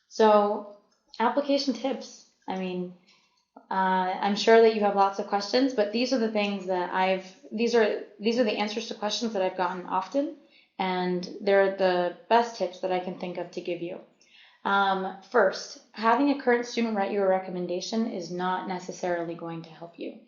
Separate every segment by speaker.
Speaker 1: So, application tips. I mean, I'm sure that you have lots of questions, but these are the things that these are the answers to questions that I've gotten often, and they're the best tips that I can think of to give you. First, having a current student write you a recommendation is not necessarily going to help you.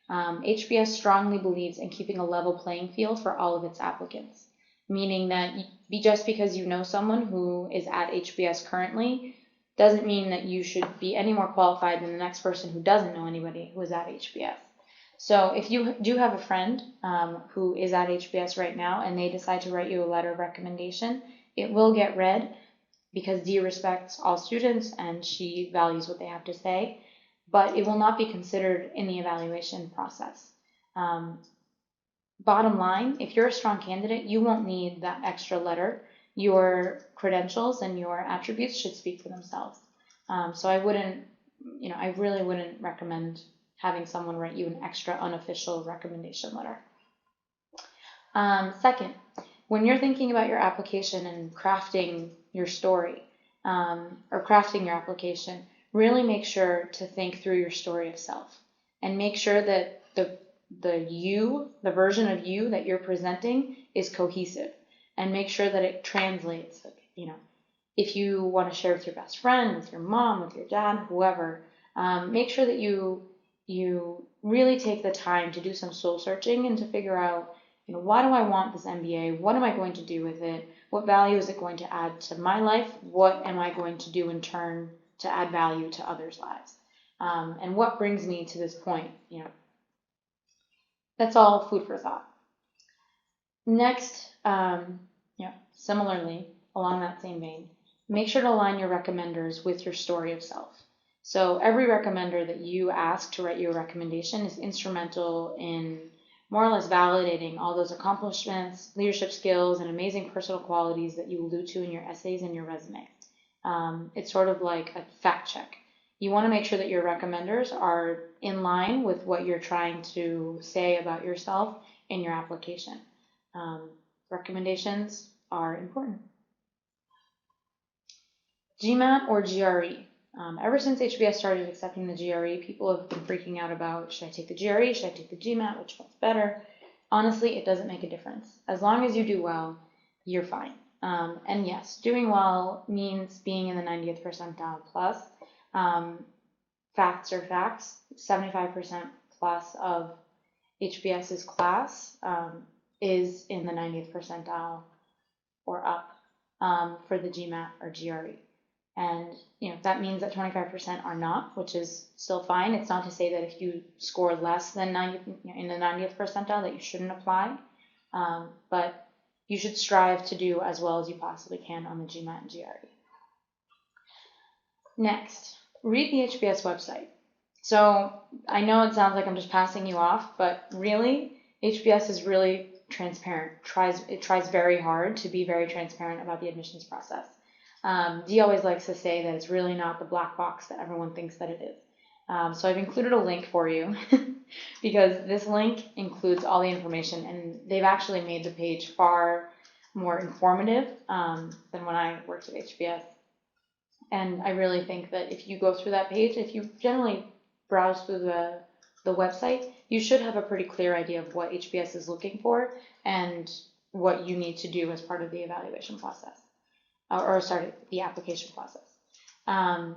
Speaker 1: HBS strongly believes in keeping a level playing field for all of its applicants, meaning that just because you know someone who is at HBS currently doesn't mean that you should be any more qualified than the next person who doesn't know anybody who is at HBS. So if you do have a friend who is at HBS right now and they decide to write you a letter of recommendation, it will get read because Dee respects all students and she values what they have to say, but it will not be considered in the evaluation process. Bottom line, if you're a strong candidate, you won't need that extra letter. Your credentials and your attributes should speak for themselves. So I wouldn't, I really wouldn't recommend having someone write you an extra unofficial recommendation letter. Second, when you're thinking about your application and crafting your story or crafting your application, really make sure to think through your story of self and make sure that the version of you that you're presenting is cohesive, and make sure that it translates. If you want to share with your best friend, with your mom, with your dad, whoever, make sure that you really take the time to do some soul searching and to figure out, why do I want this MBA? What am I going to do with it? What value is it going to add to my life? What am I going to do in turn to add value to others' lives? And what brings me to this point? That's all food for thought. Next, similarly, along that same vein, make sure to align your recommenders with your story of self. So every recommender that you ask to write you a recommendation is instrumental in more or less validating all those accomplishments, leadership skills, and amazing personal qualities that you allude to in your essays and your resume. It's sort of like a fact check. You want to make sure that your recommenders are in line with what you're trying to say about yourself in your application. Recommendations are important. GMAT or GRE. Ever since HBS started accepting the GRE, people have been freaking out about, should I take the GRE, should I take the GMAT, which one's better? Honestly, it doesn't make a difference. As long as you do well, you're fine. And yes, doing well means being in the 90th percentile plus. Facts are facts. 75% plus of HBS's class is in the 90th percentile or up for the GMAT or GRE. And that means that 25% are not, which is still fine. It's not to say that if you score less than 90 in the 90th percentile that you shouldn't apply, but you should strive to do as well as you possibly can on the GMAT and GRE. Next, read the HBS website. So I know it sounds like I'm just passing you off, but really, HBS is really transparent. It tries very hard to be very transparent about the admissions process. Dee always likes to say that it's really not the black box that everyone thinks that it is. So I've included a link for you because this link includes all the information, and they've actually made the page far more informative than when I worked at HBS. And I really think that if you go through that page, if you generally browse through the website, you should have a pretty clear idea of what HBS is looking for and what you need to do as part of the evaluation process, the application process. And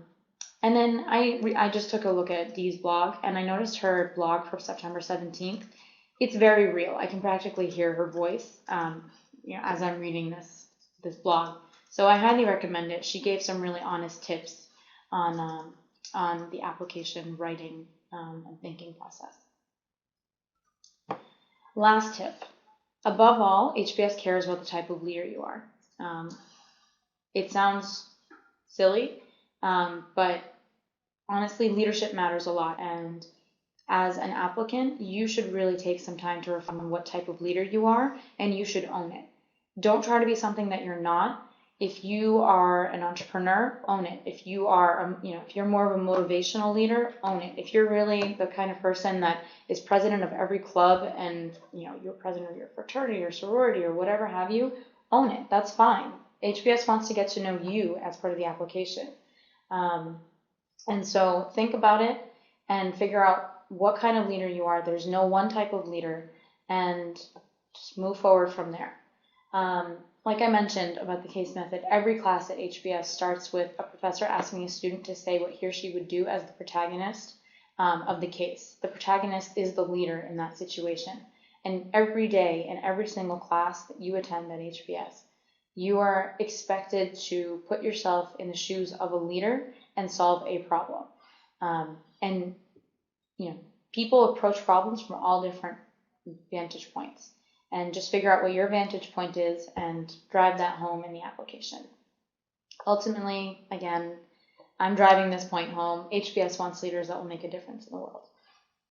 Speaker 1: then I just took a look at Dee's blog, and I noticed her blog from September 17th. It's very real. I can practically hear her voice as I'm reading this blog. So I highly recommend it. She gave some really honest tips on the application writing and thinking process. Last tip. Above all, HBS cares about the type of leader you are. It sounds silly, but honestly, leadership matters a lot. And as an applicant, you should really take some time to refine what type of leader you are, and you should own it. Don't try to be something that you're not. If you are an entrepreneur, own it. If you are, if you're more of a motivational leader, own it. If you're really the kind of person that is president of every club and, you're president of your fraternity or sorority or whatever have you, own it. That's fine. HBS wants to get to know you as part of the application. And so think about it and figure out what kind of leader you are. There's no one type of leader, and just move forward from there. Like I mentioned about the case method, every class at HBS starts with a professor asking a student to say what he or she would do as the protagonist of the case. The protagonist is the leader in that situation. And every day in every single class that you attend at HBS, you are expected to put yourself in the shoes of a leader and solve a problem. And people approach problems from all different vantage points, and just figure out what your vantage point is and drive that home in the application. Ultimately, again, I'm driving this point home. HBS wants leaders that will make a difference in the world.